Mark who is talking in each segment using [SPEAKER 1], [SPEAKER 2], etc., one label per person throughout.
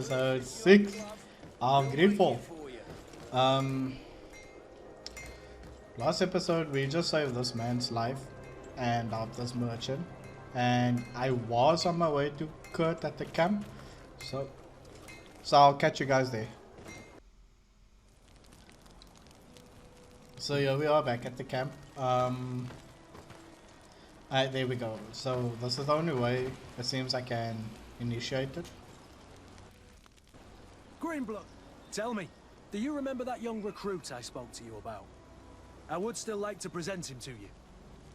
[SPEAKER 1] episode 6 of Greedfall. Last episode we just saved this man's life and of this merchant, and I was on my way to Kurt at the camp, so I'll catch you guys there. So here we are back at the camp. There we go. So this is the only way it seems I can initiate it.
[SPEAKER 2] Greenblood, tell me, do you remember that young recruit I spoke to you about? I would still like to present him to you.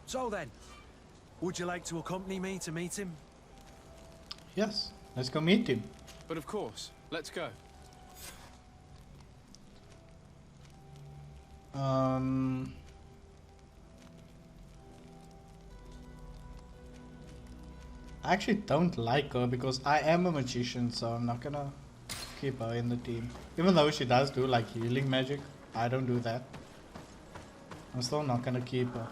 [SPEAKER 2] So then, would you like to accompany me to meet him?
[SPEAKER 1] Yes, let's go meet him.
[SPEAKER 3] But of course, let's go.
[SPEAKER 1] I actually don't like her because I am a magician, so I'm not gonna keep her in the team. Even though she does do like healing magic, I don't do that. I'm still not gonna keep her.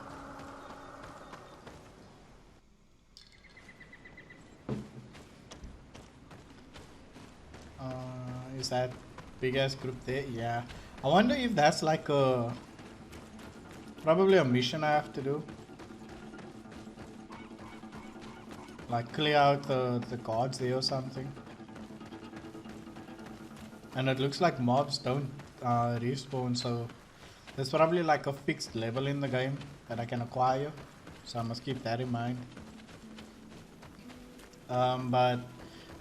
[SPEAKER 1] Is that big ass group there? Yeah. I wonder if that's like a probably a mission I have to do. Like clear out the guards there or something. And it looks like mobs don't respawn, so there's probably like a fixed level in the game that I can acquire, so I must keep that in mind. But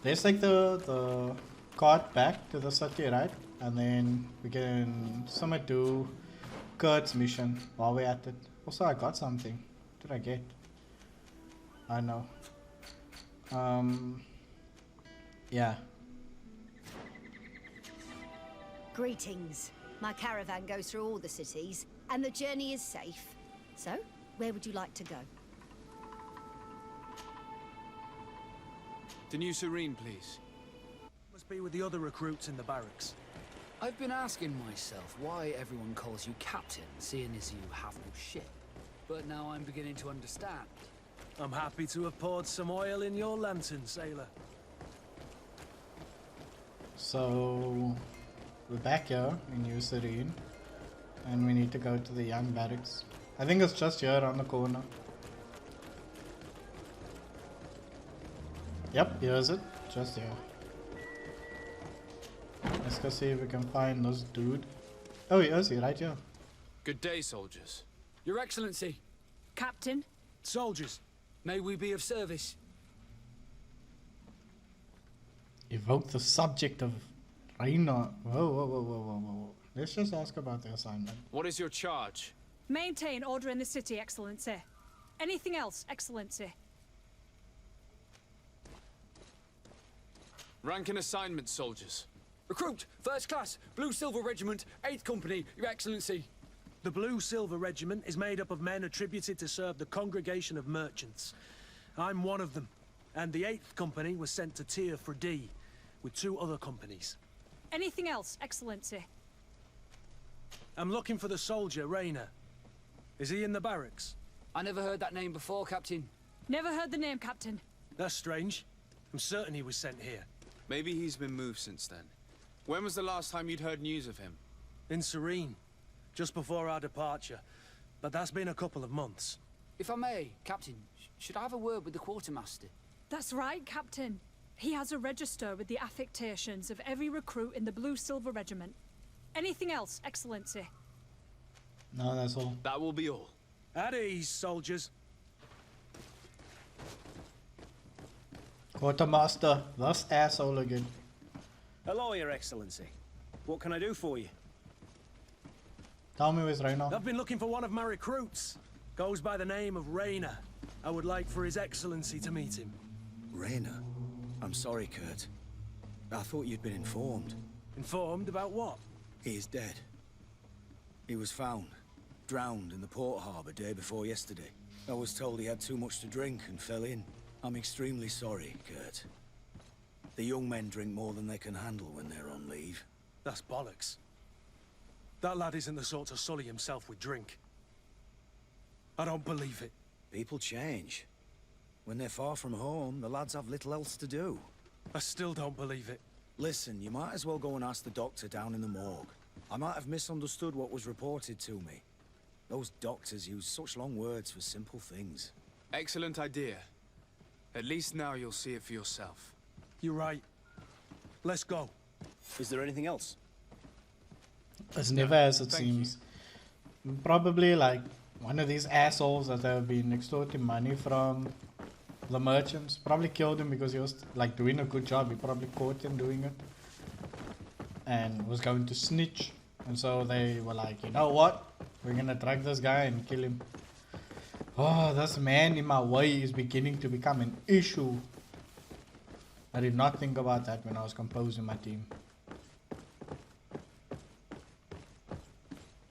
[SPEAKER 1] let's take the cart back to the city, right? And then we can submit to Kurt's mission while we're at it. Also, I got something. What did I get? I know. Yeah.
[SPEAKER 4] Greetings. My caravan goes through all the cities, and the journey is safe. So, where would you like to go?
[SPEAKER 3] The new Serene, please.
[SPEAKER 2] Must be with the other recruits in the barracks.
[SPEAKER 5] I've been asking myself why everyone calls you captain, seeing as you have no ship. But now I'm beginning to understand.
[SPEAKER 2] I'm happy to have poured some oil in your lantern, sailor.
[SPEAKER 1] So we're back here in New Serene, and we need to go to the young barracks. I think it's just here on the corner. Yep, here's it. Just here. Let's go see if we can find this dude. Oh, he is here, right here.
[SPEAKER 3] Good day, soldiers.
[SPEAKER 5] Your Excellency,
[SPEAKER 4] Captain?
[SPEAKER 2] Soldiers,
[SPEAKER 5] may we be of service?
[SPEAKER 1] Evoke the subject of Reina. Whoa. Let's just ask about the assignment.
[SPEAKER 3] What is your charge?
[SPEAKER 6] Maintain order in the city, Excellency. Anything else, Excellency?
[SPEAKER 3] Rank and assignment, soldiers.
[SPEAKER 5] Recruit, first class, Blue Silver Regiment, 8th Company, Your Excellency.
[SPEAKER 2] the Blue Silver Regiment is made up of men attributed to serve the Congregation of Merchants. I'm one of them, and the 8th Company was sent to Tier for D, with 2 other companies.
[SPEAKER 6] Anything else, Excellency?
[SPEAKER 2] I'm looking for the soldier, Rayner. Is he in the barracks?
[SPEAKER 5] I never heard that name before, Captain.
[SPEAKER 6] Never heard the name, Captain.
[SPEAKER 2] That's strange. I'm certain he was sent here.
[SPEAKER 3] Maybe he's been moved since then. When was the last time you'd heard news of him?
[SPEAKER 2] In Serene, just before our departure. But that's been a couple of months.
[SPEAKER 5] If I may, Captain, should I have a word with the quartermaster?
[SPEAKER 6] That's right, Captain. He has a register with the affectations of every recruit in the Blue Silver Regiment. Anything else, Excellency?
[SPEAKER 1] No, that's all.
[SPEAKER 3] That will be all.
[SPEAKER 2] At ease, soldiers.
[SPEAKER 1] Quartermaster, this asshole again.
[SPEAKER 7] Hello, Your Excellency. What can I do for you?
[SPEAKER 1] Tell me where's Rayna.
[SPEAKER 2] I've been looking for one of my recruits. Goes by the name of Rayner. I would like for His Excellency to meet him.
[SPEAKER 7] Rayner? I'm sorry, Kurt. I thought you'd been informed.
[SPEAKER 2] Informed about what?
[SPEAKER 7] He is dead. He was found, drowned in the port harbour day before yesterday. I was told he had too much to drink and fell in. I'm extremely sorry, Kurt. The young men drink more than they can handle when they're on leave.
[SPEAKER 2] That's bollocks. That lad isn't the sort to sully himself with drink. I don't believe it.
[SPEAKER 7] People change. When they're far from home, the lads have little else to do.
[SPEAKER 2] I still don't believe it.
[SPEAKER 7] Listen, you might as well go and ask the doctor down in the morgue. I might have misunderstood what was reported to me. Those doctors use such long words for simple things.
[SPEAKER 3] Excellent idea. At least now you'll see it for yourself.
[SPEAKER 2] You're right. Let's go.
[SPEAKER 8] Is there anything else?
[SPEAKER 1] As never as it
[SPEAKER 3] thank
[SPEAKER 1] seems. Probably like one of these assholes that have been extorting money from the merchants. Probably killed him because he was like doing a good job. He probably caught him doing it. And was going to snitch. And so they were like, you know what? We're gonna drag this guy and kill him. Oh, this man in my way is beginning to become an issue. I did not think about that when I was composing my team.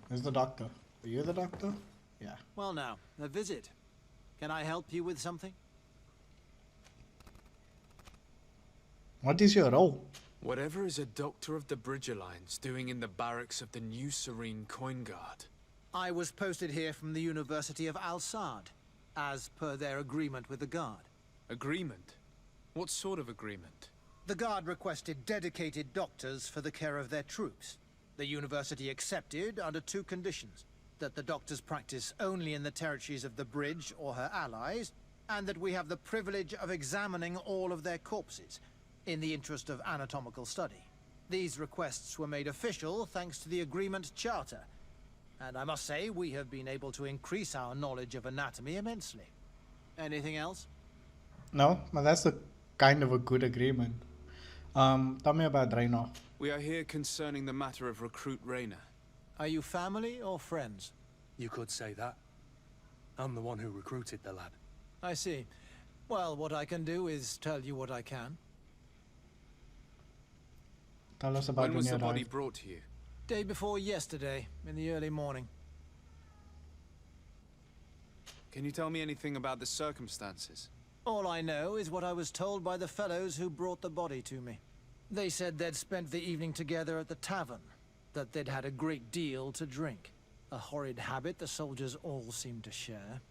[SPEAKER 1] Where's the doctor? Are you the doctor? Yeah.
[SPEAKER 9] Well now, a visit. Can I help you with something?
[SPEAKER 1] What is your role?
[SPEAKER 3] Whatever is a doctor of the Bridge Alliance doing in the barracks of the New Serene Coin Guard?
[SPEAKER 9] I was posted here from the University of Al-Sad, as per their agreement with the Guard.
[SPEAKER 3] Agreement? What sort of agreement?
[SPEAKER 9] The Guard requested dedicated doctors for the care of their troops. The University accepted under 2 conditions. That the doctors practice only in the territories of the Bridge or her allies, and that we have the privilege of examining all of their corpses, in the interest of anatomical study. These requests were made official thanks to the Agreement Charter, and I must say we have been able to increase our knowledge of anatomy immensely. Anything else?
[SPEAKER 1] No, but that's a kind of a good agreement. Tell me about Draenor.
[SPEAKER 3] We are here concerning the matter of recruit Rayner.
[SPEAKER 9] Are you family or friends?
[SPEAKER 2] You could say that. I'm the one who recruited the lad.
[SPEAKER 9] I see. Well, what I can do is tell you what I can.
[SPEAKER 1] Tell us about
[SPEAKER 3] When was
[SPEAKER 1] you
[SPEAKER 3] the body
[SPEAKER 1] arrived.
[SPEAKER 3] brought to you?
[SPEAKER 9] Day before yesterday, in the early morning.
[SPEAKER 3] Can you tell me anything about the circumstances?
[SPEAKER 9] All I know is what I was told by the fellows who brought the body to me. They said they'd spent the evening together at the tavern, that they'd had a great deal to drink. A horrid habit the soldiers all seemed to share.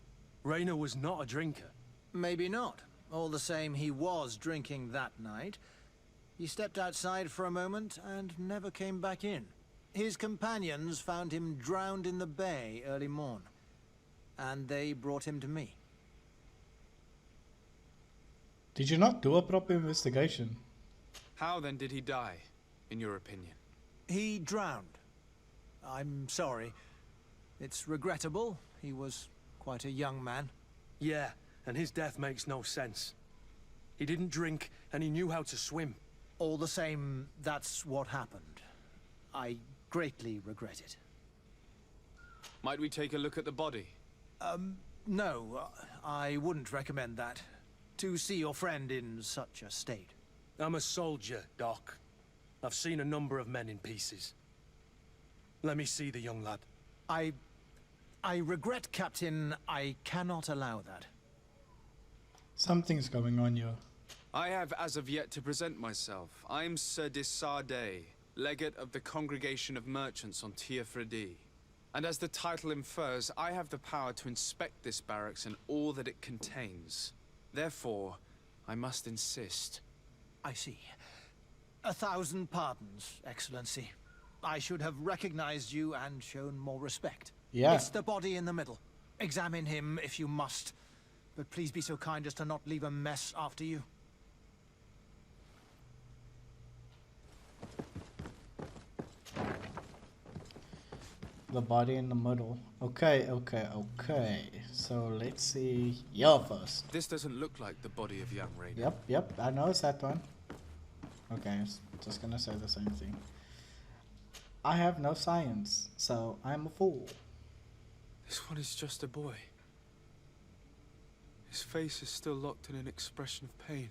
[SPEAKER 2] Rayner was not a drinker.
[SPEAKER 9] Maybe not. All the same, he was drinking that night. He stepped outside for a moment and never came back in. His companions found him drowned in the bay early morn, and they brought him to me.
[SPEAKER 1] Did you not do a proper investigation?
[SPEAKER 3] How then did he die, in your opinion?
[SPEAKER 9] He drowned. I'm sorry. It's regrettable. He was quite a young man.
[SPEAKER 2] Yeah, and his death makes no sense. He didn't drink, and he knew how to swim.
[SPEAKER 9] All the same, that's what happened. I greatly regret it.
[SPEAKER 3] Might we take a look at the body?
[SPEAKER 9] No, I wouldn't recommend that. To see your friend in such a state.
[SPEAKER 2] I'm a soldier, Doc. I've seen a number of men in pieces. Let me see the young lad.
[SPEAKER 9] I regret, Captain. I cannot allow that.
[SPEAKER 1] Something's going on here.
[SPEAKER 3] I have as of yet to present myself. I'm Sir Desardet, legate of the Congregation of Merchants on Teofredi. And as the title infers, I have the power to inspect this barracks and all that it contains. Therefore, I must insist.
[SPEAKER 9] I see. 1,000 pardons, Excellency. I should have recognized you and shown more respect.
[SPEAKER 1] Yeah.
[SPEAKER 9] It's the body in the middle. Examine him if you must. But please be so kind as to not leave a mess after you.
[SPEAKER 1] The body in the middle. Okay. So let's see you first.
[SPEAKER 3] This doesn't look like the body of young Rayner.
[SPEAKER 1] Yep. I know it's that one. Okay, just gonna say the same thing. I have no science, so I'm a fool.
[SPEAKER 3] This one is just a boy. His face is still locked in an expression of pain.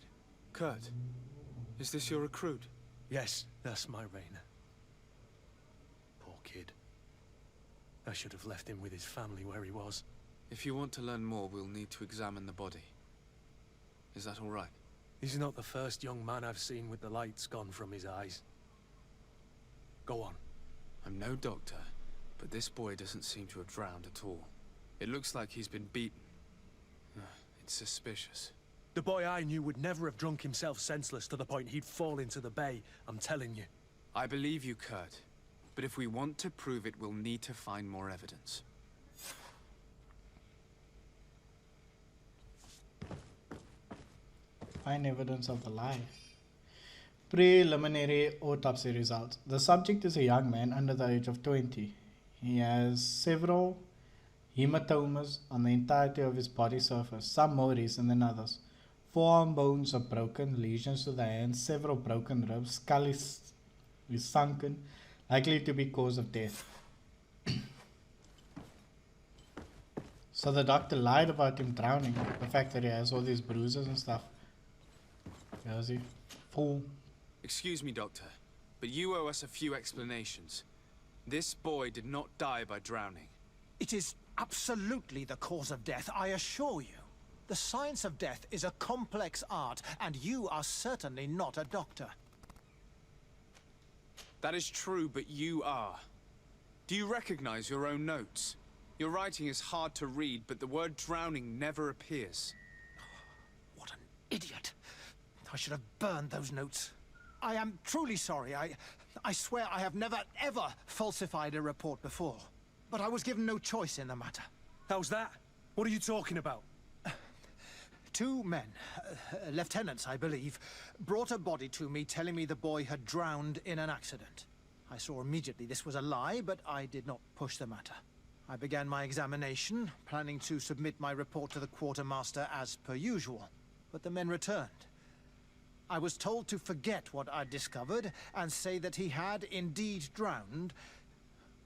[SPEAKER 3] Kurt, is this your recruit?
[SPEAKER 2] Yes, that's my Rayner. Poor kid. I should have left him with his family where he was.
[SPEAKER 3] If you want to learn more, we'll need to examine the body. Is that all right?
[SPEAKER 2] He's not the first young man I've seen with the lights gone from his eyes. Go on.
[SPEAKER 3] I'm no doctor, but this boy doesn't seem to have drowned at all. It looks like he's been beaten. It's suspicious.
[SPEAKER 2] The boy I knew would never have drunk himself senseless to the point he'd fall into the bay, I'm telling you.
[SPEAKER 3] I believe you, Kurt. But if we want to prove it, we'll need to find more evidence.
[SPEAKER 1] Find evidence of the lie. Preliminary autopsy results. The subject is a young man under the age of 20. He has several hematomas on the entirety of his body surface, some more recent than others. Forearm bones are broken, lesions to the hands, several broken ribs, skull is sunken, likely to be cause of death. So the doctor lied about him drowning, the fact that he has all these bruises and stuff. Where is he? Fool.
[SPEAKER 3] Excuse me, Doctor, but you owe us a few explanations. This boy did not die by drowning.
[SPEAKER 9] It is absolutely the cause of death, I assure you. The science of death is a complex art, and you are certainly not a doctor.
[SPEAKER 3] That is true, but you are. Do you recognize your own notes? Your writing is hard to read, but the word drowning never appears.
[SPEAKER 9] What an idiot. I should have burned those notes. I am truly sorry. I swear I have never, ever falsified a report before. But I was given no choice in the matter.
[SPEAKER 2] How's that? What are you talking about?
[SPEAKER 9] Two men, lieutenants I believe, brought a body to me telling me the boy had drowned in an accident. I saw immediately this was a lie, but I did not push the matter. I began my examination, planning to submit my report to the quartermaster as per usual. But the men returned. I was told to forget what I'd discovered and say that he had indeed drowned,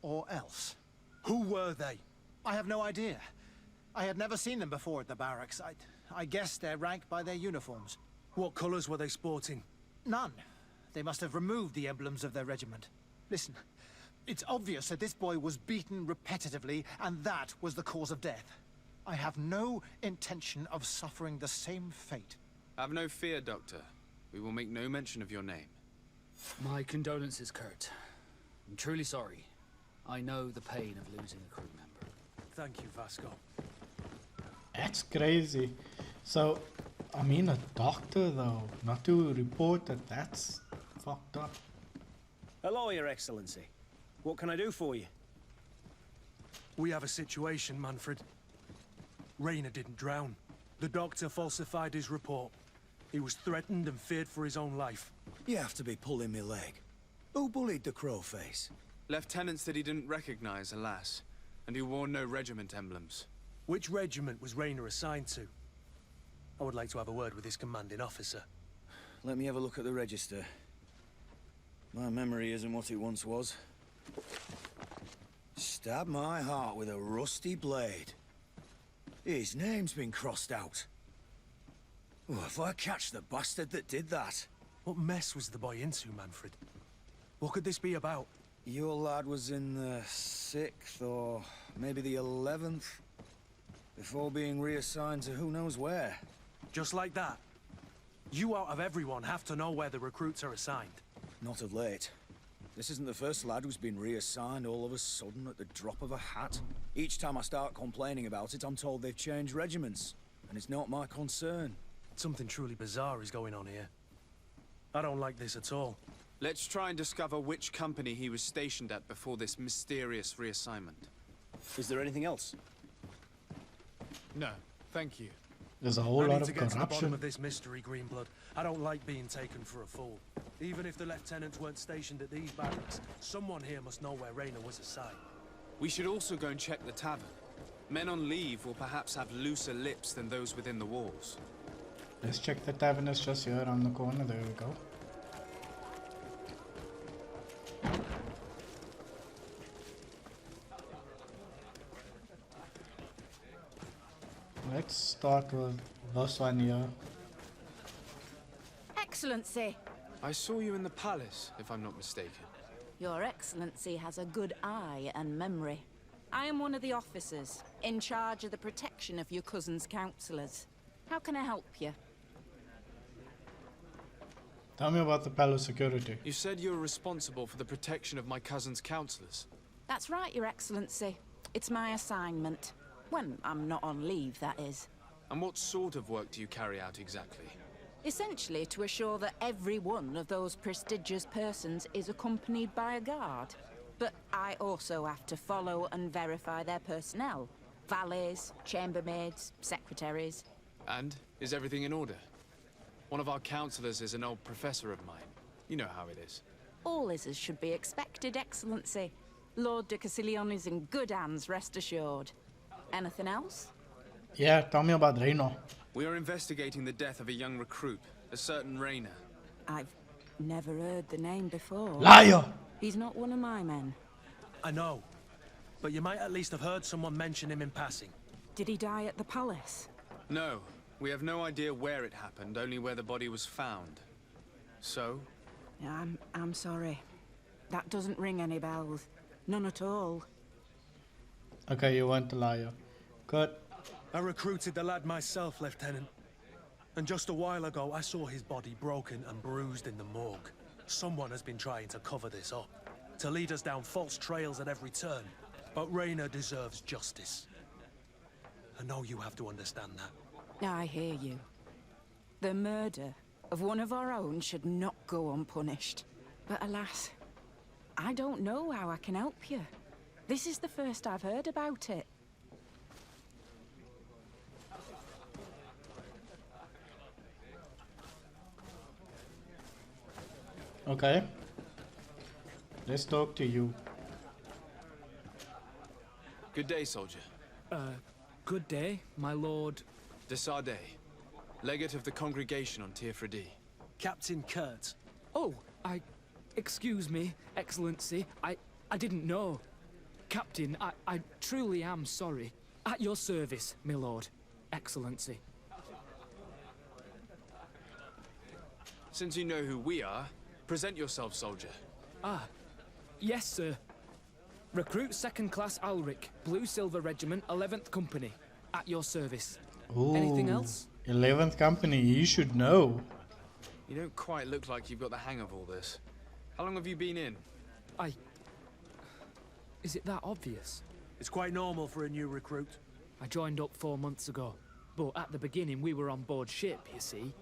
[SPEAKER 9] or else.
[SPEAKER 2] Who were they?
[SPEAKER 9] I have no idea. I had never seen them before at the barracks. I guessed their rank by their uniforms.
[SPEAKER 2] What colours were they sporting?
[SPEAKER 9] None. They must have removed the emblems of their regiment. Listen, it's obvious that this boy was beaten repetitively, and that was the cause of death. I have no intention of suffering the same fate.
[SPEAKER 3] Have no fear, Doctor. We will make no mention of your name.
[SPEAKER 5] My condolences, Kurt. I'm truly sorry. I know the pain of losing a crew member.
[SPEAKER 2] Thank you, Vasco.
[SPEAKER 1] That's crazy. So, I mean a doctor though, not to report that, that's fucked up.
[SPEAKER 8] Hello, Your Excellency. What can I do for you?
[SPEAKER 2] We have a situation, Manfred. Rayner didn't drown. The doctor falsified his report. He was threatened and feared for his own life.
[SPEAKER 7] You have to be pulling me leg. Who bullied the crow face?
[SPEAKER 3] Lieutenants that he didn't recognize, alas, and who wore no regiment emblems.
[SPEAKER 2] Which regiment was Rayner assigned to? I would like to have a word with his commanding officer.
[SPEAKER 7] Let me have a look at the register. My memory isn't what it once was. Stab my heart with a rusty blade. His name's been crossed out. Oh, if I catch the bastard that did that.
[SPEAKER 2] What mess was the boy into, Manfred? What could this be about?
[SPEAKER 7] Your lad was in the 6th or maybe the 11th, before being reassigned to who knows where.
[SPEAKER 2] Just like that? You out of everyone have to know where the recruits are assigned.
[SPEAKER 7] Not of late. This isn't the first lad who's been reassigned all of a sudden at the drop of a hat. Each time I start complaining about it, I'm told they've changed regiments, and it's not my concern.
[SPEAKER 2] Something truly bizarre is going on here. I don't like this at all.
[SPEAKER 3] Let's try and discover which company he was stationed at before this mysterious reassignment.
[SPEAKER 8] Is there anything else?
[SPEAKER 3] No, thank you.
[SPEAKER 1] There's a whole
[SPEAKER 2] I
[SPEAKER 1] lot
[SPEAKER 2] need
[SPEAKER 1] of
[SPEAKER 2] to get to the bottom
[SPEAKER 1] corruption.
[SPEAKER 2] of this mystery, Greenblood. I don't like being taken for a fool. Even if the lieutenants weren't stationed at these barracks, someone here must know where Rayner was assigned.
[SPEAKER 3] We should also go and check the tavern. Men on leave will perhaps have looser lips than those within the walls.
[SPEAKER 1] Let's check the tavern, is just here on the corner, there we go. Let's start with this one here.
[SPEAKER 10] Excellency.
[SPEAKER 3] I saw you in the palace, if I'm not mistaken.
[SPEAKER 10] Your Excellency has a good eye and memory. I am one of the officers, in charge of the protection of your cousin's councillors. How can I help you?
[SPEAKER 1] Tell me about the palace security.
[SPEAKER 3] You said you were responsible for the protection of my cousin's councillors.
[SPEAKER 10] That's right, Your Excellency. It's my assignment. When I'm not on leave, that is.
[SPEAKER 3] And what sort of work do you carry out exactly?
[SPEAKER 10] Essentially to assure that every one of those prestigious persons is accompanied by a guard. But I also have to follow and verify their personnel. Valets, chambermaids, secretaries.
[SPEAKER 3] And is everything in order? One of our counselors is an old professor of mine. You know how it is.
[SPEAKER 10] All is as should be expected, Excellency. Lord de Cassilion is in good hands, rest assured. Anything else?
[SPEAKER 1] Yeah, tell me about Reno.
[SPEAKER 3] We are investigating the death of a young recruit, a certain Rainer.
[SPEAKER 10] I've never heard the name before.
[SPEAKER 1] Liar!
[SPEAKER 10] He's not one of my men.
[SPEAKER 2] I know. But you might at least have heard someone mention him in passing.
[SPEAKER 10] Did he die at the palace?
[SPEAKER 3] No, we have no idea where it happened, only where the body was found. So?
[SPEAKER 10] I'm sorry. That doesn't ring any bells. None at all.
[SPEAKER 1] Okay, you weren't a liar. Good.
[SPEAKER 2] I recruited the lad myself, Lieutenant. And just a while ago, I saw his body broken and bruised in the morgue. Someone has been trying to cover this up, to lead us down false trails at every turn. But Rainer deserves justice. I know you have to understand that.
[SPEAKER 10] I hear you. The murder of one of our own should not go unpunished. But alas, I don't know how I can help you. This is the first I've heard about it.
[SPEAKER 1] Okay. Let's talk to you.
[SPEAKER 3] Good day, soldier.
[SPEAKER 5] Good day, my lord.
[SPEAKER 3] De Sardet, legate of the congregation on Teofredi.
[SPEAKER 2] Captain Kurt.
[SPEAKER 5] Oh, excuse me, Excellency. I didn't know. Captain, I truly am sorry. At your service, my lord. Excellency.
[SPEAKER 3] Since you know who we are, present yourself, soldier.
[SPEAKER 5] Yes, sir. Recruit 2nd Class Alric, Blue Silver Regiment, 11th Company. At your service.
[SPEAKER 1] Ooh,
[SPEAKER 5] Anything else?
[SPEAKER 1] 11th Company, you should know.
[SPEAKER 3] You don't quite look like you've got the hang of all this. How long have you been in?
[SPEAKER 5] Is it that obvious?
[SPEAKER 2] It's quite normal for a new recruit.
[SPEAKER 5] I joined up 4 months ago. But at the beginning, we were on board ship, you see.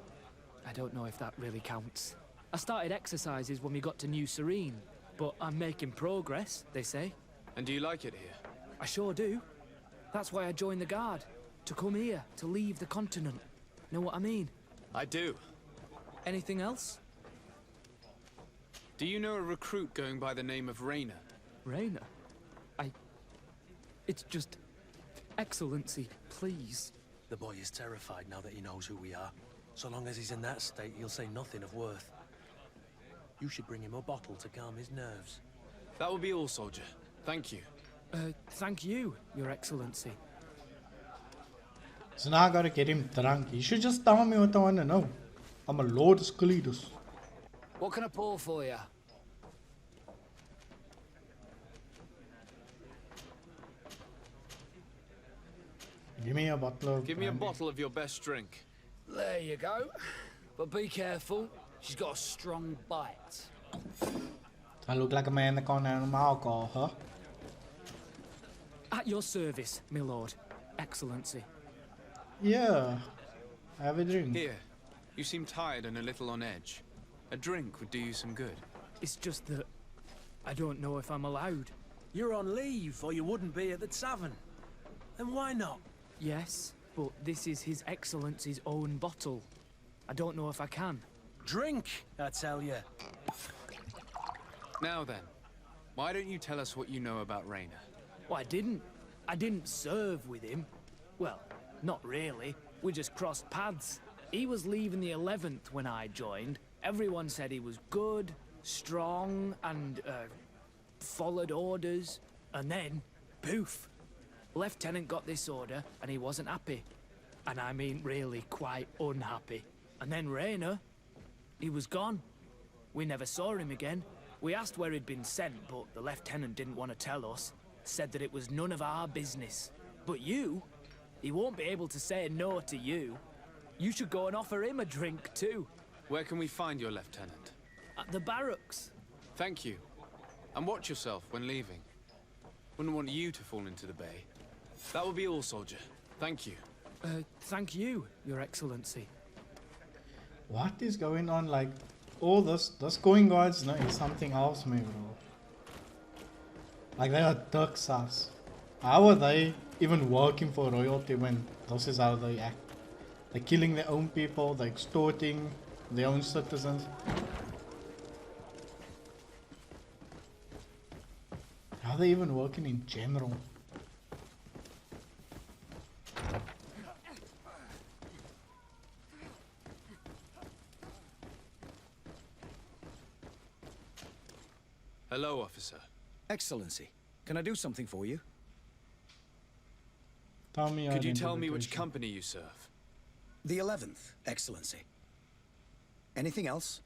[SPEAKER 5] I don't know if that really counts. I started exercises when we got to New Serene. But I'm making progress, they say.
[SPEAKER 3] And do you like it here?
[SPEAKER 5] I sure do. That's why I joined the Guard. To come here, to leave the continent. Know what I mean?
[SPEAKER 3] I do.
[SPEAKER 5] Anything else?
[SPEAKER 3] Do you know a recruit going by the name of Rainer?
[SPEAKER 5] Rainer? It's just... Excellency, please.
[SPEAKER 2] The boy is terrified now that he knows who we are. So long as he's in that state, he'll say nothing of worth. You should bring him a bottle to calm his nerves.
[SPEAKER 3] That will be all, soldier. Thank you.
[SPEAKER 5] Thank you, Your Excellency.
[SPEAKER 1] So now I gotta get him drunk. You should just tell me what I wanna know. I'm a Lord Scalidus.
[SPEAKER 5] What can I pour for you?
[SPEAKER 1] Give me a bottle of
[SPEAKER 3] Give me a
[SPEAKER 1] brandy.
[SPEAKER 3] bottle of your best drink.
[SPEAKER 5] There you go. But be careful. She's got a strong bite.
[SPEAKER 1] I look like a man that can't handle my alcohol, huh?
[SPEAKER 5] At your service, my lord. Excellency.
[SPEAKER 1] Yeah. Have a drink.
[SPEAKER 3] Here. You seem tired and a little on edge. A drink would do you some good.
[SPEAKER 5] It's just that... I don't know if I'm allowed.
[SPEAKER 2] You're on leave, or you wouldn't be at the tavern. Then why not?
[SPEAKER 5] Yes, but this is His Excellency's own bottle. I don't know if I can.
[SPEAKER 2] Drink, I tell you.
[SPEAKER 3] Now then, why don't you tell us what you know about Rainer?
[SPEAKER 5] Well, I didn't serve with him. Well, not really. We just crossed paths. He was leaving the 11th when I joined. Everyone said he was good, strong, and, followed orders. And then, poof. Lieutenant got this order, and he wasn't happy. And I mean really quite unhappy. And then Rainer, he was gone. We never saw him again. We asked where he'd been sent, but the lieutenant didn't want to tell us. Said that it was none of our business. But you, he won't be able to say no to you. You should go and offer him a drink too.
[SPEAKER 3] Where can we find your lieutenant?
[SPEAKER 5] At the barracks.
[SPEAKER 3] Thank you. And watch yourself when leaving. Wouldn't want you to fall into the bay. That will be all, soldier. Thank you.
[SPEAKER 5] Thank you, Your Excellency.
[SPEAKER 1] What is going on? Like, all this going guards, no, is something else, me, bro. Like, they are duck sus. How are they even working for royalty when this is how they act? They're killing their own people, they're extorting their own citizens. How are they even working in general?
[SPEAKER 3] Hello, officer.
[SPEAKER 7] Excellency, can I do something for you?
[SPEAKER 1] Tell me.
[SPEAKER 3] Could you tell me which company you serve?
[SPEAKER 7] The 11th, Excellency. Anything else?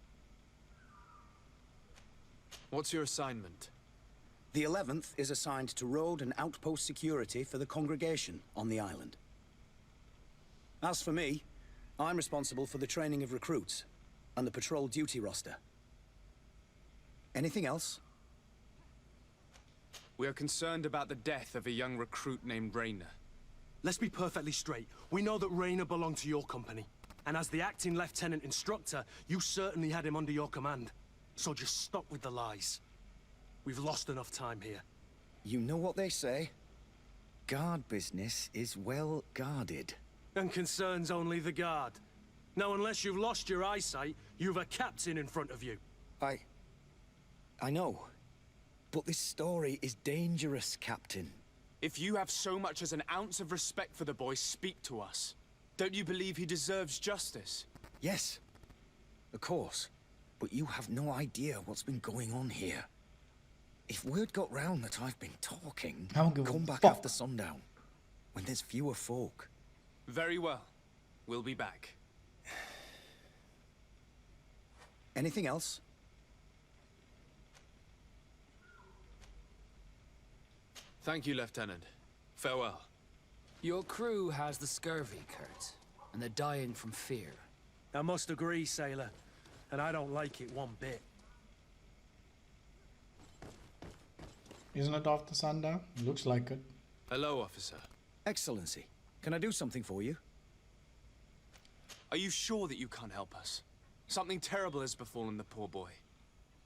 [SPEAKER 3] What's your assignment?
[SPEAKER 7] The 11th is assigned to road and outpost security for the congregation on the island. As for me, I'm responsible for the training of recruits and the patrol duty roster. Anything else?
[SPEAKER 3] We are concerned about the death of a young recruit named Rayner.
[SPEAKER 2] Let's be perfectly straight. We know that Rayner belonged to your company. And as the acting lieutenant instructor, you certainly had him under your command. So just stop with the lies. We've lost enough time here.
[SPEAKER 7] You know what they say? Guard business is well guarded.
[SPEAKER 2] And concerns only the guard. Now, unless you've lost your eyesight, you've a captain in front of you.
[SPEAKER 7] I know. But this story is dangerous, Captain.
[SPEAKER 3] If you have so much as an ounce of respect for the boy, speak to us. Don't you believe he deserves justice?
[SPEAKER 7] Yes, of course. But you have no idea what's been going on here. If word got round that I've been talking,
[SPEAKER 1] I don't give a
[SPEAKER 7] come back
[SPEAKER 1] fuck.
[SPEAKER 7] after sundown, when there's fewer folk.
[SPEAKER 3] Very well. We'll be back.
[SPEAKER 7] Anything else?
[SPEAKER 3] Thank you, Lieutenant. Farewell.
[SPEAKER 5] Your crew has the scurvy, Kurt, and they're dying from fear.
[SPEAKER 2] I must agree, sailor. And I don't like it one bit.
[SPEAKER 1] Isn't it after sundown? Looks like it.
[SPEAKER 3] Hello, officer.
[SPEAKER 7] Excellency, can I do something for you?
[SPEAKER 3] Are you sure that you can't help us? Something terrible has befallen the poor boy.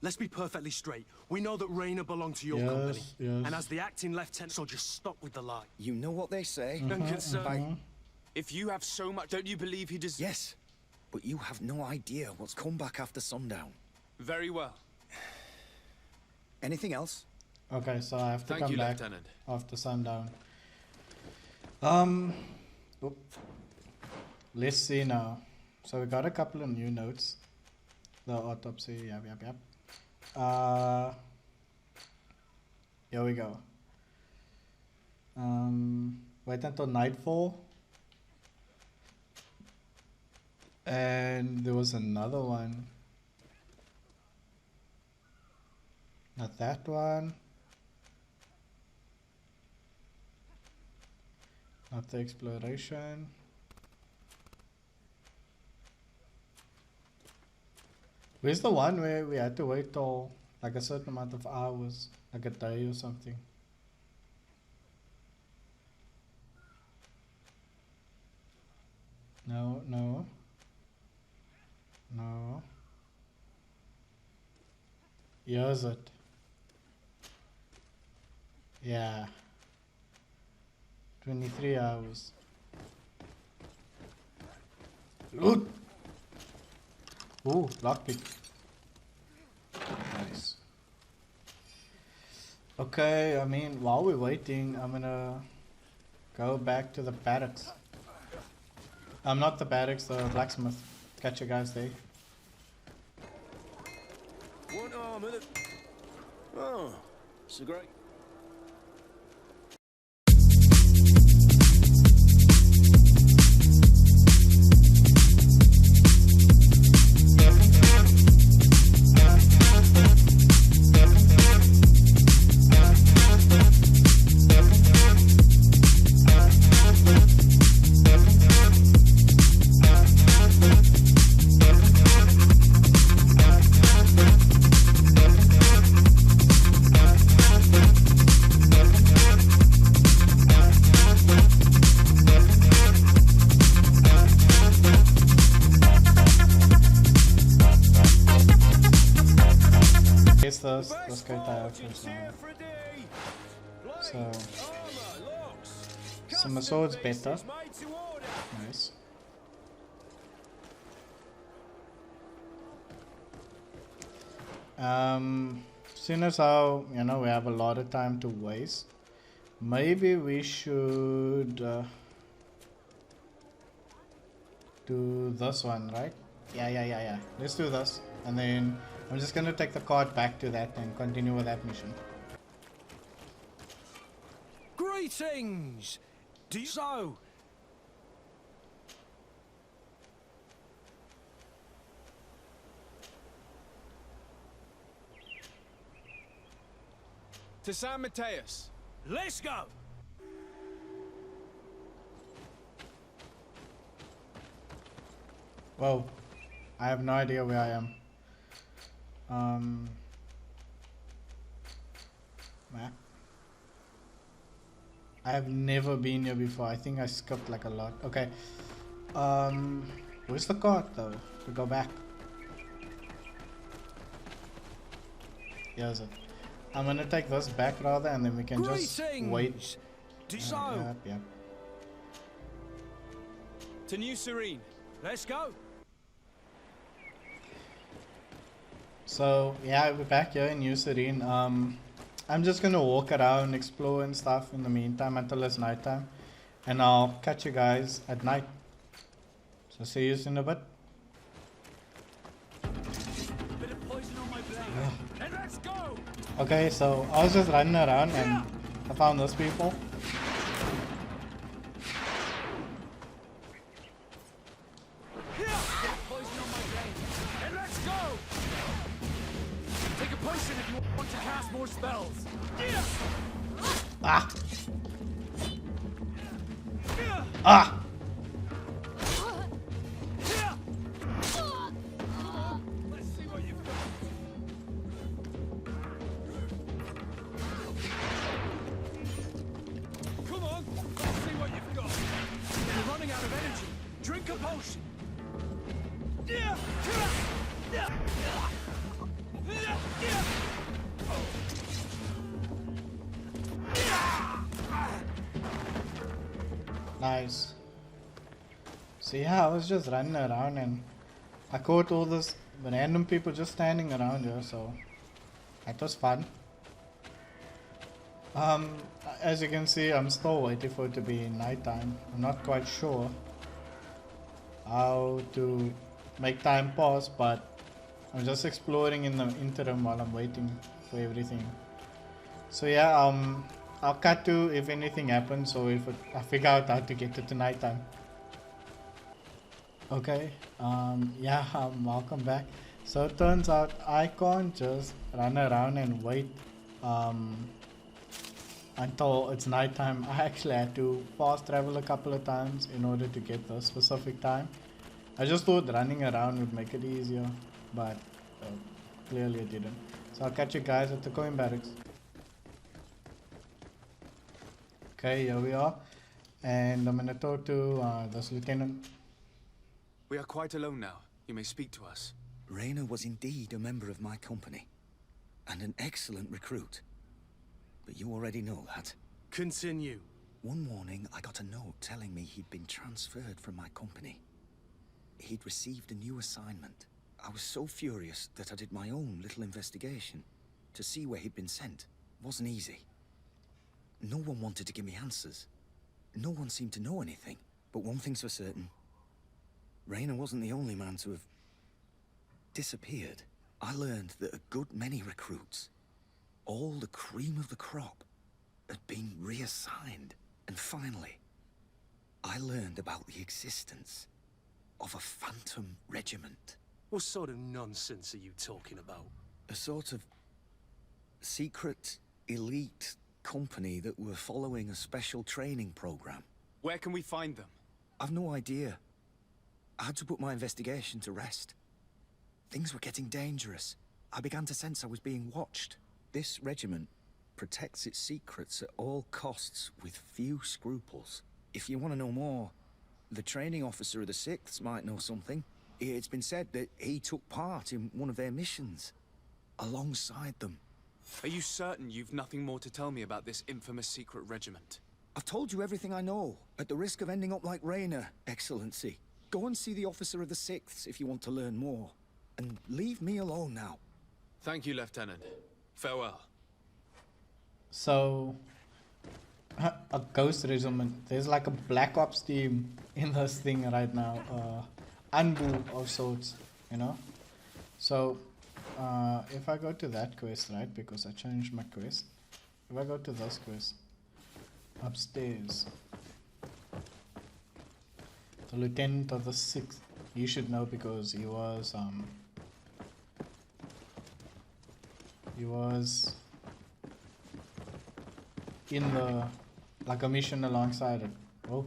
[SPEAKER 2] Let's be perfectly straight. We know that Rayner belonged to your
[SPEAKER 1] Yes,
[SPEAKER 2] company.
[SPEAKER 1] yes.
[SPEAKER 2] And as the acting lieutenant, so just stop with the lie.
[SPEAKER 7] You know what they say?
[SPEAKER 2] And concern...
[SPEAKER 3] If you have so much, don't you believe he deserves...
[SPEAKER 7] Yes, but you have no idea what's come back after sundown.
[SPEAKER 3] Very well.
[SPEAKER 7] Anything else?
[SPEAKER 1] Okay, so I have to
[SPEAKER 3] Thank
[SPEAKER 1] come
[SPEAKER 3] you,
[SPEAKER 1] back
[SPEAKER 3] Lieutenant.
[SPEAKER 1] after sundown. Oop. Let's see now. So we got a couple of new notes. The autopsy, yep. Here we go. Wait until nightfall. And there was another one. Not that one. Not the exploration. Where's the one where we had to wait till like a certain amount of hours, like a day or something? No. Here's it. Yeah. 23 hours. Loot! Ooh, lockpick. Nice. Okay, I mean, while we're waiting, I'm gonna go back to the barracks. Not the barracks, the blacksmith. Catch you guys there.
[SPEAKER 8] One arm in it. Oh, it's a great...
[SPEAKER 1] this guy die first now. So my sword's better. Nice. Seeing as how, you know, we have a lot of time to waste, maybe we should do this one, right? Yeah. Let's do this. And then I'm just gonna take the card back to that and continue with that mission.
[SPEAKER 2] Greetings! Do you so?
[SPEAKER 3] To San Mateus.
[SPEAKER 2] Let's go!
[SPEAKER 1] Whoa. I have no idea where I am. Map. I have never been here before. I think I skipped like a lot. Okay. Where's the card though? To go back. Here's it. I'm gonna take this back rather, and then we can just wait. Yep.
[SPEAKER 3] To New Serene.
[SPEAKER 2] Let's go!
[SPEAKER 1] So yeah, we're back here in New Serene. I'm just gonna walk around, explore and stuff in the meantime until it's nighttime, and I'll catch you guys at night. So see you in a bit.
[SPEAKER 2] Bit of poison on my blade. And let's go!
[SPEAKER 1] Okay, so I was just running around and I found those people.
[SPEAKER 2] Poison on my blade. And let's go! Take a potion if you want to cast more spells.
[SPEAKER 1] Ah! Ah!
[SPEAKER 2] Let's see what you've got. Come on, let's see what you've got. You're running out of energy. Drink a potion.
[SPEAKER 1] Nice. So yeah, I was just running around and I caught all this random people just standing around here, so that was fun. As you can see, I'm still waiting for it to be nighttime. I'm not quite sure how to make time pass, but I'm just exploring in the interim while I'm waiting for everything. So yeah, I'll cut to if anything happens or if I figure out how to get it to nighttime. Okay, yeah, welcome back. So it turns out I can't just run around and wait until it's nighttime. I actually had to fast travel a couple of times in order to get the specific time. I just thought running around would make it easier, but clearly it didn't. So I'll catch you guys at the coin barracks. Okay, here we are, and I'm gonna talk to this lieutenant.
[SPEAKER 3] We are quite alone now. You may speak to us.
[SPEAKER 7] Rayner was indeed a member of my company, and an excellent recruit. But you already know that.
[SPEAKER 2] Continue.
[SPEAKER 7] One morning, I got a note telling me he'd been transferred from my company. He'd received a new assignment. I was so furious that I did my own little investigation to see where he'd been sent. Wasn't easy. No one wanted to give me answers. No one seemed to know anything. But one thing's for certain. Rayner wasn't the only man to have disappeared. I learned that a good many recruits, all the cream of the crop, had been reassigned. And finally, I learned about the existence of a phantom regiment.
[SPEAKER 2] What sort of nonsense are you talking about?
[SPEAKER 7] A sort of secret, elite company that were following a special training program.
[SPEAKER 3] Where can we find them?
[SPEAKER 7] I've no idea. I had to put my investigation to rest. Things were getting dangerous. I began to sense I was being watched. This regiment protects its secrets at all costs with few scruples. If you want to know more, the training officer of the 6th might know something. It's been said that he took part in one of their missions. Alongside them,
[SPEAKER 3] Are you certain you've nothing more to tell me about this infamous secret regiment?
[SPEAKER 7] I've told you everything I know, at the risk of ending up like Rayner, Excellency. Go and see the officer of the 6th if you want to learn more. And leave me alone now.
[SPEAKER 3] Thank you, Lieutenant. Farewell.
[SPEAKER 1] So, a ghost regiment. There's like a Black Ops team in this thing right now. ANBU of sorts, you know. So, if I go to that quest, right, because I changed my quest. If I go to this quest, upstairs, the lieutenant of the 6th, you should know because he was in the, like a mission alongside it. Oh,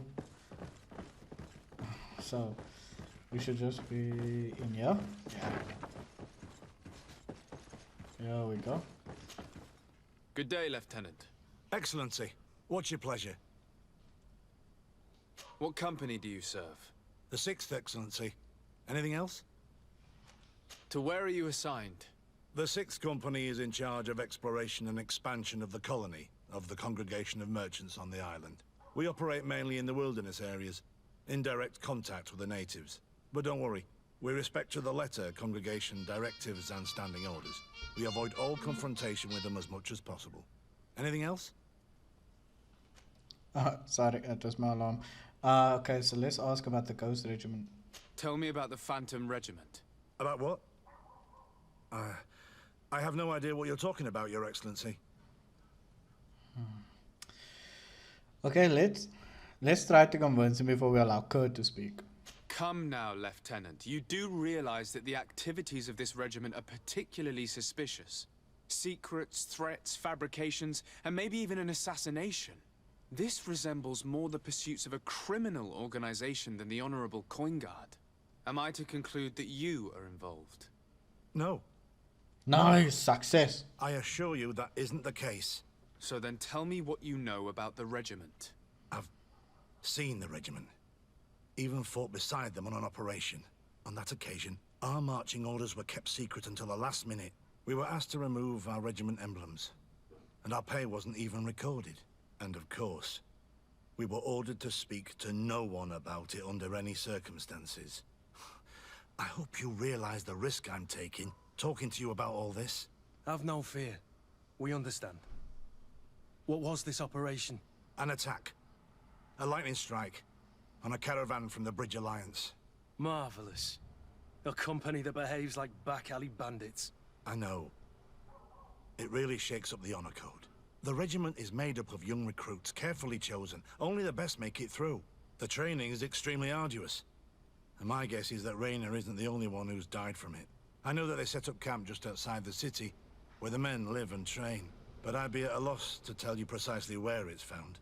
[SPEAKER 1] so we should just be in here. Yeah. Here we go.
[SPEAKER 3] Good day, Lieutenant.
[SPEAKER 11] Excellency, what's your pleasure?
[SPEAKER 3] What company do you serve?
[SPEAKER 11] The 6th, Excellency. Anything else?
[SPEAKER 3] To where are you assigned?
[SPEAKER 11] The 6th Company is in charge of exploration and expansion of the colony of the Congregation of Merchants on the island. We operate mainly in the wilderness areas, in direct contact with the natives. But don't worry, we respect to the letter Congregation directives and standing orders. We avoid all confrontation with them as much as possible. Anything else?
[SPEAKER 1] Sorry, that was my alarm. Okay, so let's ask about the Ghost Regiment.
[SPEAKER 3] Tell me about the Phantom Regiment.
[SPEAKER 11] About what? I have no idea what you're talking about, Your Excellency.
[SPEAKER 1] Okay, let's try to convince him before we allow Kurt to speak.
[SPEAKER 3] Come now, Lieutenant. You do realize that the activities of this regiment are particularly suspicious. Secrets, threats, fabrications, and maybe even an assassination. This resembles more the pursuits of a criminal organization than the Honorable Coin Guard. Am I to conclude that you are involved?
[SPEAKER 11] No.
[SPEAKER 1] Nice, success.
[SPEAKER 11] I assure you that isn't the case.
[SPEAKER 3] So then tell me what you know about the regiment.
[SPEAKER 11] I've seen the regiment. Even fought beside them on an operation. On that occasion, our marching orders were kept secret until the last minute. We were asked to remove our regiment emblems. And our pay wasn't even recorded. And of course, we were ordered to speak to no one about it under any circumstances. I hope you realize the risk I'm taking, talking to you about all this.
[SPEAKER 2] Have no fear. We understand. What was this operation?
[SPEAKER 11] An attack. A lightning strike. On a caravan from the Bridge Alliance.
[SPEAKER 2] Marvelous. A company that behaves like back-alley bandits.
[SPEAKER 11] I know. It really shakes up the honor code. The regiment is made up of young recruits, carefully chosen. Only the best make it through. The training is extremely arduous. And my guess is that Rayner isn't the only one who's died from it. I know that they set up camp just outside the city, where the men live and train. But I'd be at a loss to tell you precisely where it's found.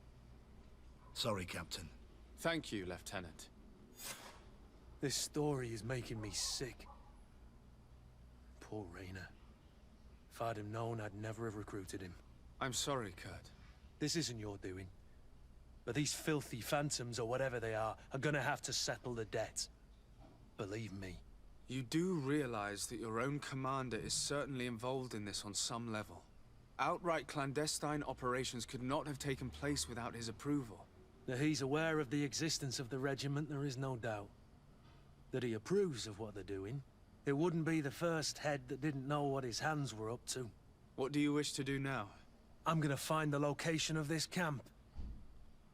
[SPEAKER 11] Sorry, Captain.
[SPEAKER 3] Thank you, Lieutenant.
[SPEAKER 2] This story is making me sick. Poor Rayner. If I'd have known, I'd never have recruited him.
[SPEAKER 3] I'm sorry, Kurt.
[SPEAKER 2] This isn't your doing. But these filthy phantoms, or whatever they are gonna have to settle the debt. Believe me.
[SPEAKER 3] You do realize that your own commander is certainly involved in this on some level. Outright clandestine operations could not have taken place without his approval.
[SPEAKER 2] That he's aware of the existence of the regiment, there is no doubt. That he approves of what they're doing. It wouldn't be the first head that didn't know what his hands were up to.
[SPEAKER 3] What do you wish to do now?
[SPEAKER 2] I'm gonna find the location of this camp.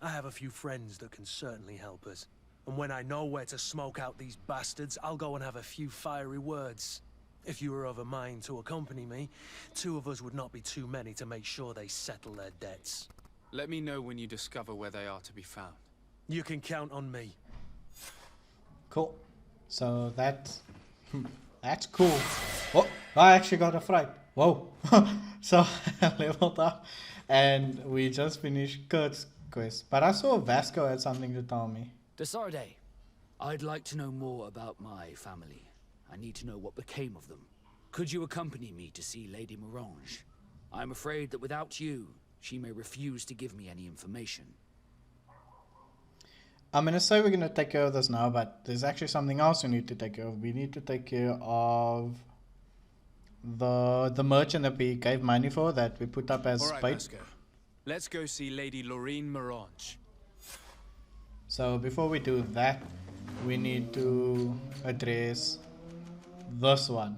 [SPEAKER 2] I have a few friends that can certainly help us. And when I know where to smoke out these bastards, I'll go and have a few fiery words. If you were of a mind to accompany me, 2 of us would not be too many to make sure they settle their debts.
[SPEAKER 3] Let me know when you discover where they are to be found.
[SPEAKER 2] You can count on me.
[SPEAKER 1] Cool. So that's cool. Oh, I actually got a fright. Whoa. So I leveled up and we just finished Kurt's quest. But I saw Vasco had something to tell me.
[SPEAKER 12] Desarde, I'd like to know more about my family. I need to know what became of them. Could you accompany me to see Lady Morange? I'm afraid that without you, she may refuse to give me any information.
[SPEAKER 1] I'm gonna say we're gonna take care of this now, but there's actually something else we need to take care of. We need to take care of the merchant that we gave money for, that we put up as
[SPEAKER 3] All right,
[SPEAKER 1] bait.
[SPEAKER 3] let's go. Let's go see Lady Lorraine Morange.
[SPEAKER 1] So before we do that, we need to address this one,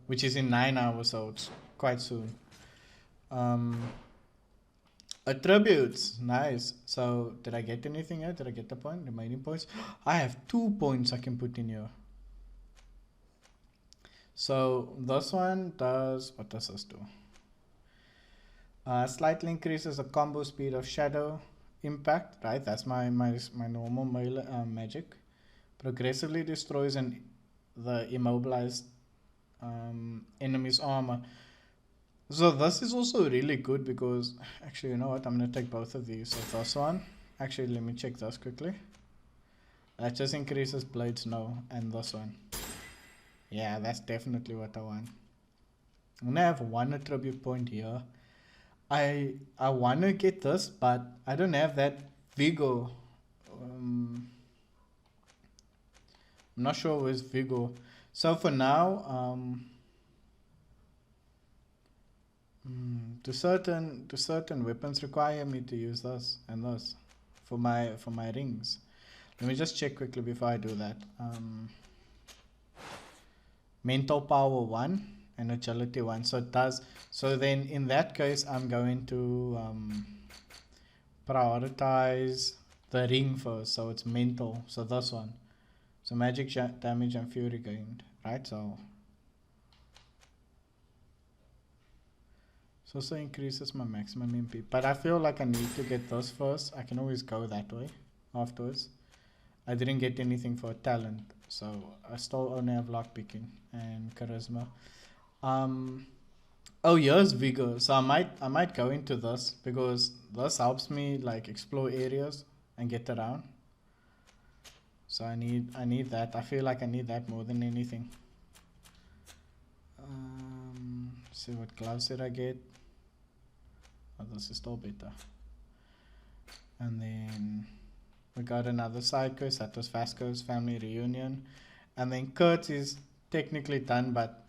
[SPEAKER 1] which is in 9 hours, so it's quite soon. Attributes, nice. So did I get anything here? Did I get the point? Remaining points? I have 2 points I can put in here. So this one does, what does this do? Slightly increases the combo speed of shadow impact, right? That's my normal magic. Progressively destroys the immobilized enemy's armor. So this is also really good because, actually, you know what? I'm gonna take both of these. So this one, actually, let me check this quickly. That just increases blades, no, and this one. Yeah, that's definitely what I want. I'm gonna have 1 attribute point here. I want to get this, but I don't have that vigor. I'm not sure where's vigor. So for now, do certain weapons require me to use this and this for my rings? Let me just check quickly before I do that. Mental power 1 and agility 1. So it does. So then in that case, I'm going to prioritize the ring first. So it's mental. So this one. So magic damage and fury gained, right? So also increases my maximum MP. But I feel like I need to get this first. I can always go that way afterwards. I didn't get anything for talent, so I still only have lockpicking and charisma. Oh, here's vigor. So I might go into this because this helps me like explore areas and get around. So I need that. I feel like I need that more than anything. See what gloves did I get? Oh, this is still better. And then we got another side quest. That was Vasco's family reunion. And then Kurt is technically done, but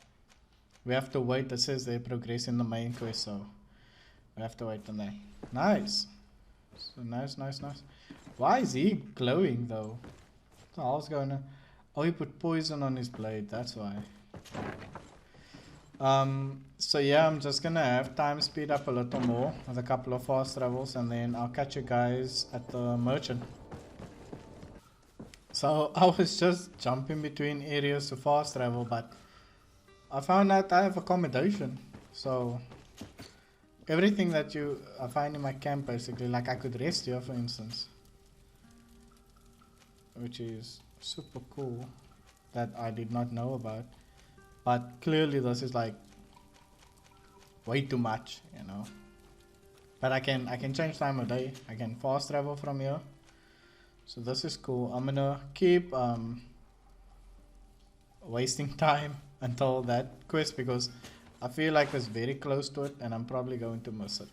[SPEAKER 1] we have to wait. It says they progress in the main quest, so we have to wait on that. Nice. So nice. Why is he glowing though? What the hell's going on? Oh, he put poison on his blade. That's why. So yeah, I'm just gonna have time speed up a little more with a couple of fast travels, and then I'll catch you guys at the merchant. So I was just jumping between areas to fast travel, but I found out I have accommodation. So everything that I find in my camp, basically, like I could rest here, for instance, which is super cool that I did not know about. But clearly this is like way too much, you know. But I can change time of day. I can fast travel from here. So this is cool. I'm gonna keep wasting time until that quest because I feel like it's very close to it and I'm probably going to miss it.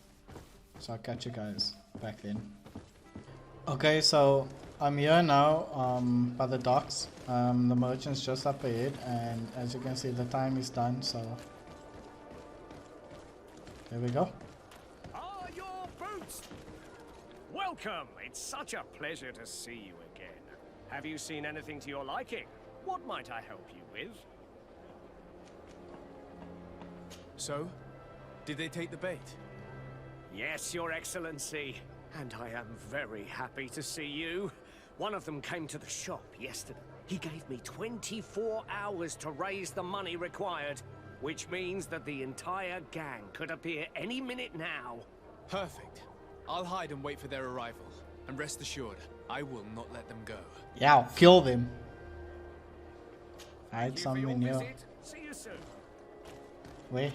[SPEAKER 1] So I'll catch you guys back then. Okay, so I'm here now by the docks. The merchant's just up ahead, and as you can see, the time is done, so there we go.
[SPEAKER 13] Ah, your boots! Welcome! It's such a pleasure to see you again. Have you seen anything to your liking? What might I help you with?
[SPEAKER 3] So, did they take the bait?
[SPEAKER 13] Yes, Your Excellency. And I am very happy to see you. One of them came to the shop yesterday. He gave me 24 hours to raise the money required, which means that the entire gang could appear any minute now.
[SPEAKER 3] Perfect. I'll hide and wait for their arrival. And rest assured, I will not let them go.
[SPEAKER 1] Yeah, I'll kill them. I had
[SPEAKER 13] Thank you for your
[SPEAKER 1] something here.
[SPEAKER 13] visit. See you soon.
[SPEAKER 1] Wait.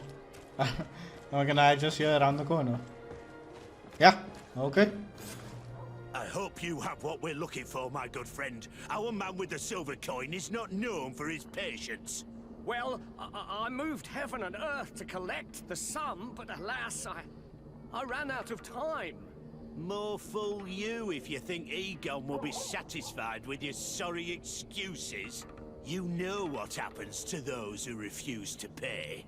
[SPEAKER 1] Am I hide just here around the corner? Yeah, okay.
[SPEAKER 14] I hope you have what we're looking for, my good friend. Our man with the silver coin is not known for his patience.
[SPEAKER 13] Well, I moved heaven and earth to collect the sum, but alas, I ran out of time.
[SPEAKER 14] More fool you if you think Egon will be satisfied with your sorry excuses. You know what happens to those who refuse to pay.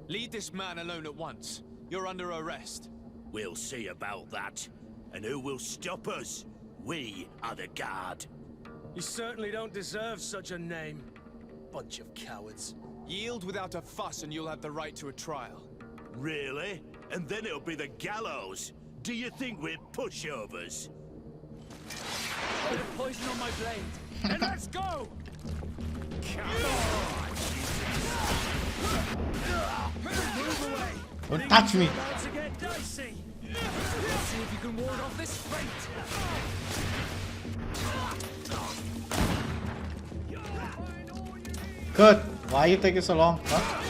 [SPEAKER 3] Lead this man alone at once. You're under arrest.
[SPEAKER 14] We'll see about that. And who will stop us? We are the guard.
[SPEAKER 2] You certainly don't deserve such a name. Bunch of cowards.
[SPEAKER 3] Yield without a fuss and you'll have the right to a trial.
[SPEAKER 14] Really? And then it'll be the gallows. Do you think we're pushovers?
[SPEAKER 5] Bit of poison on my blade. Then let's go!
[SPEAKER 2] Move away!
[SPEAKER 1] Don't touch me!
[SPEAKER 2] About to get dicey!
[SPEAKER 5] Let's see if you can ward off this fate!
[SPEAKER 1] Good. Why are you taking so long? Huh?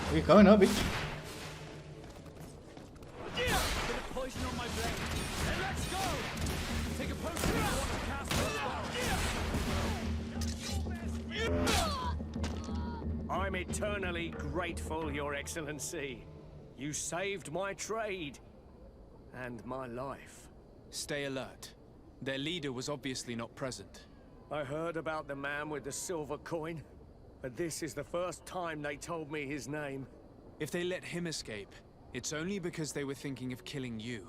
[SPEAKER 1] Where you going, no, bitch?
[SPEAKER 5] Bit of poison on my blade. Then let's go! Take a potion if you want to cast a spell.
[SPEAKER 13] I'm eternally grateful, Your Excellency. You saved my trade. And my life.
[SPEAKER 3] Stay alert. Their leader was obviously not present.
[SPEAKER 13] I heard about the man with the silver coin, but this is the first time they told me his name.
[SPEAKER 3] If they let him escape, it's only because they were thinking of killing you.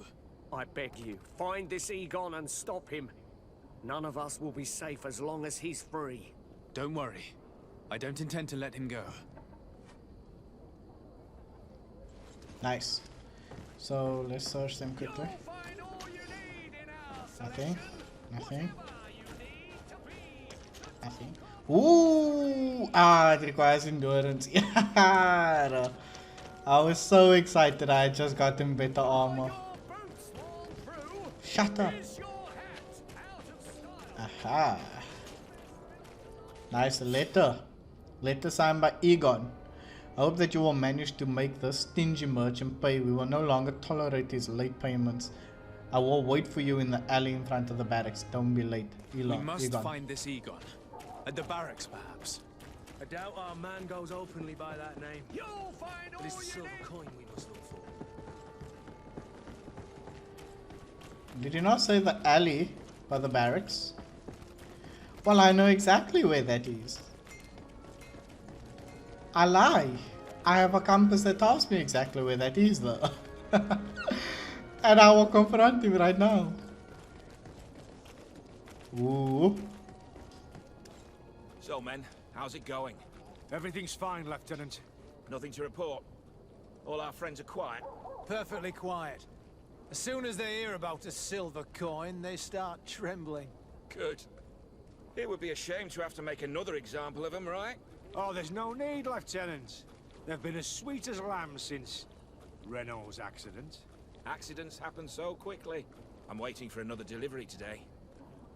[SPEAKER 13] I beg you, find this Egon and stop him. None of us will be safe as long as he's free.
[SPEAKER 3] Don't worry. I don't intend to let him go.
[SPEAKER 1] Nice. So let's search them quickly. Nothing. Nothing. Nothing. Ooh! Ah, it requires endurance. Yeah! I was so excited. I just got him better armor. Shut up. Aha. Nice letter. Letter signed by Egon. I hope that you will manage to make this stingy merchant pay. We will no longer tolerate his late payments. I will wait for you in the alley in front of the barracks. Don't be late.
[SPEAKER 3] We must
[SPEAKER 1] Egon.
[SPEAKER 3] find this Egon. At the barracks, perhaps.
[SPEAKER 2] I doubt our man goes openly by that name. You'll find all it's the silver coin we must look for.
[SPEAKER 1] Did you not say the alley by the barracks? Well, I know exactly where that is. I lie. I have a compass that tells me exactly where that is, though. And I will confront him right now. Ooh.
[SPEAKER 15] So, men, how's it going?
[SPEAKER 16] Everything's fine, Lieutenant.
[SPEAKER 15] Nothing to report. All our friends are quiet.
[SPEAKER 9] Perfectly quiet. As soon as they hear about a silver coin, they start trembling.
[SPEAKER 15] Good. It would be a shame to have to make another example of them, right?
[SPEAKER 16] Oh, there's no need, Lieutenant. They've been as sweet as lambs since Renault's accident.
[SPEAKER 15] Accidents happen so quickly. I'm waiting for another delivery today.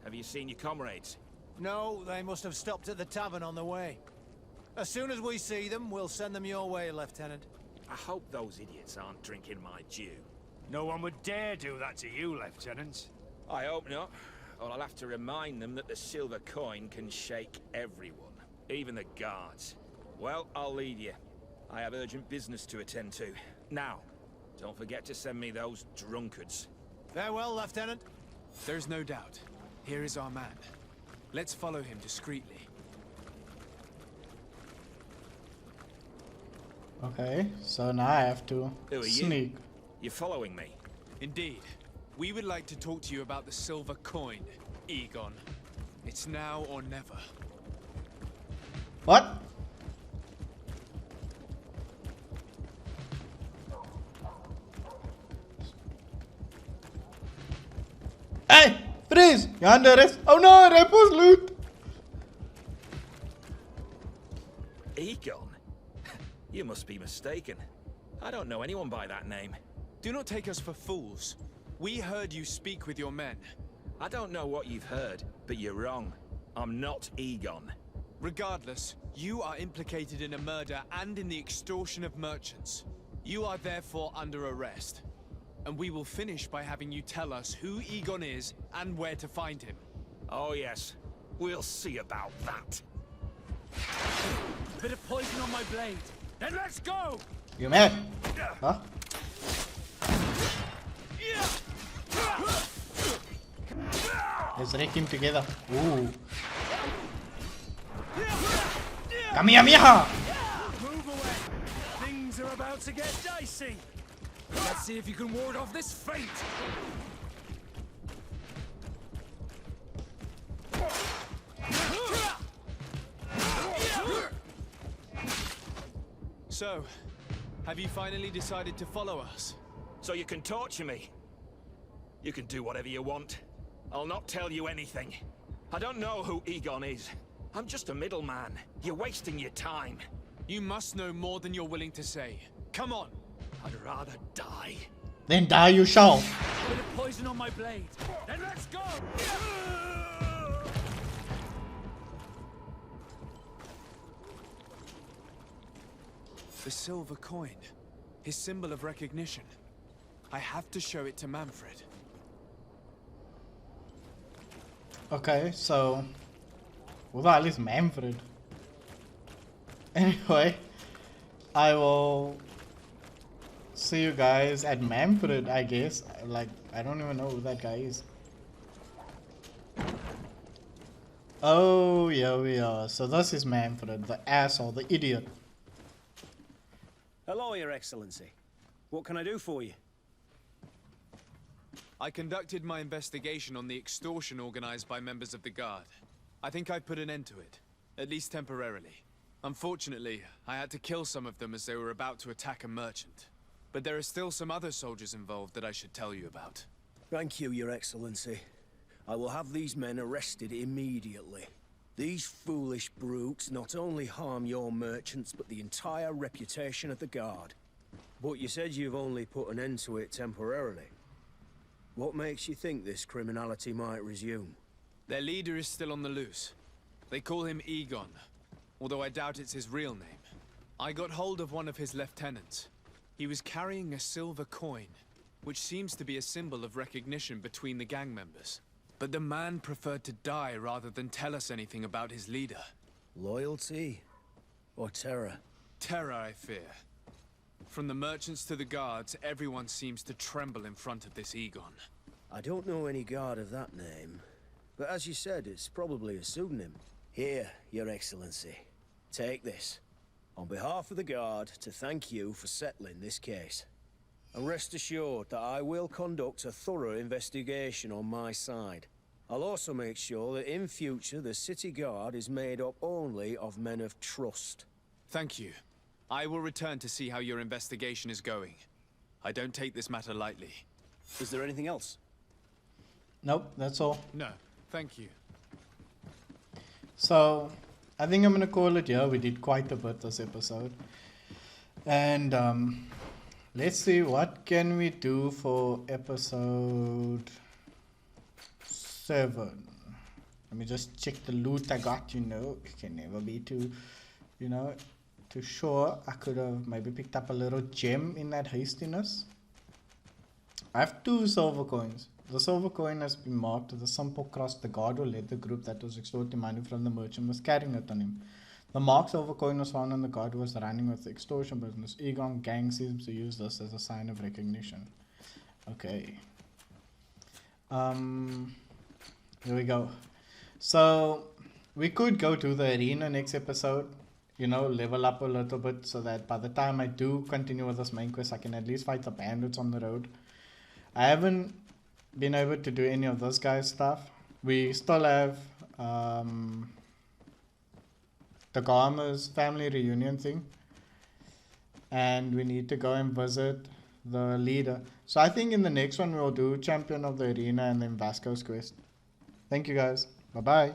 [SPEAKER 15] Have you seen your comrades?
[SPEAKER 9] No, they must have stopped at the tavern on the way. As soon as we see them, we'll send them your way, Lieutenant.
[SPEAKER 15] I hope those idiots aren't drinking my dew.
[SPEAKER 16] No one would dare do that to you, Lieutenant.
[SPEAKER 15] I hope not. Or I'll have to remind them that the silver coin can shake everyone, even the guards. Well, I'll leave you. I have urgent business to attend to. Now, don't forget to send me those drunkards.
[SPEAKER 9] Farewell, Lieutenant.
[SPEAKER 3] There's no doubt. Here is our man. Let's follow him discreetly.
[SPEAKER 1] Okay, so now I have to
[SPEAKER 15] Who are
[SPEAKER 1] sneak.
[SPEAKER 15] you? You're following me?
[SPEAKER 3] Indeed. We would like to talk to you about the silver coin, Egon. It's now or never.
[SPEAKER 1] What? Hey! Freeze! You're under arrest. Oh no! Repo's loot!
[SPEAKER 15] Egon? You must be mistaken. I don't know anyone by that name.
[SPEAKER 3] Do not take us for fools. We heard you speak with your men.
[SPEAKER 15] I don't know what you've heard, but you're wrong. I'm not Egon.
[SPEAKER 3] Regardless, you are implicated in a murder and in the extortion of merchants. You are therefore under arrest. And we will finish by having you tell us who Egon is and where to find him.
[SPEAKER 15] Oh yes, we'll see about that.
[SPEAKER 5] A bit of poison on my blade. Then let's go!
[SPEAKER 1] You mad? Huh? Let's wreck him together. Ooh. Kamehameha!
[SPEAKER 2] Move away. Things are about to get dicey.
[SPEAKER 12] Let's see if you can ward off this fate.
[SPEAKER 3] So, have you finally decided to follow us?
[SPEAKER 15] So you can torture me. You can do whatever you want. I'll not tell you anything. I don't know who Egon is. I'm just a middleman. You're wasting your time.
[SPEAKER 3] You must know more than you're willing to say. Come on!
[SPEAKER 15] I'd rather die.
[SPEAKER 1] Then die you shall.
[SPEAKER 5] A bit of poison on my blade. Then let's go!
[SPEAKER 3] The silver coin. His symbol of recognition. I have to show it to Manfred.
[SPEAKER 1] Okay, so who the hell is Manfred? Anyway, I will see you guys at Manfred, I guess. Like, I don't even know who that guy is. Oh, yeah, we are. So this is Manfred, the asshole, the idiot.
[SPEAKER 8] Hello, Your Excellency. What can I do for you?
[SPEAKER 3] I conducted my investigation on the extortion organized by members of the Guard. I think I've put an end to it, at least temporarily. Unfortunately, I had to kill some of them as they were about to attack a merchant. But there are still some other soldiers involved that I should tell you about.
[SPEAKER 7] Thank you, Your Excellency. I will have these men arrested immediately. These foolish brutes not only harm your merchants, but the entire reputation of the Guard. But you said you've only put an end to it temporarily. What makes you think this criminality might resume?
[SPEAKER 3] Their leader is still on the loose. They call him Egon, although I doubt it's his real name. I got hold of one of his lieutenants. He was carrying a silver coin, which seems to be a symbol of recognition between the gang members. But the man preferred to die rather than tell us anything about his leader.
[SPEAKER 7] Loyalty? Or terror?
[SPEAKER 3] Terror, I fear. From the merchants to the guards, everyone seems to tremble in front of this Egon.
[SPEAKER 7] I don't know any guard of that name. But as you said, it's probably a pseudonym. Here, Your Excellency. Take this. On behalf of the Guard, to thank you for settling this case. And rest assured that I will conduct a thorough investigation on my side. I'll also make sure that in future the City Guard is made up only of men of trust.
[SPEAKER 3] Thank you. I will return to see how your investigation is going. I don't take this matter lightly.
[SPEAKER 8] Is there anything else?
[SPEAKER 1] Nope, that's all.
[SPEAKER 3] No, thank you.
[SPEAKER 1] So, I think I'm gonna call it here. We did quite a bit this episode. And, let's see, what can we do for episode 7? Let me just check the loot I got, you know. It can never be too, you know, too sure. I could have maybe picked up a little gem in that hastiness. I have 2 silver coins. The silver coin has been marked with a simple cross. The guard who led the group that was extorting money from the merchant was carrying it on him. The marked silver coin was found on the guard who was running with the extortion business. Egon gang seems to use this as a sign of recognition. Okay. Here we go. So, we could go to the arena next episode. You know, level up a little bit so that by the time I do continue with this main quest, I can at least fight the bandits on the road. I haven't been able to do any of this guy's stuff. We still have the Garmer's family reunion thing, and we need to go and visit the leader. So I think in the next one we'll do Champion of the Arena and then Vasco's quest. Thank you guys. Bye bye.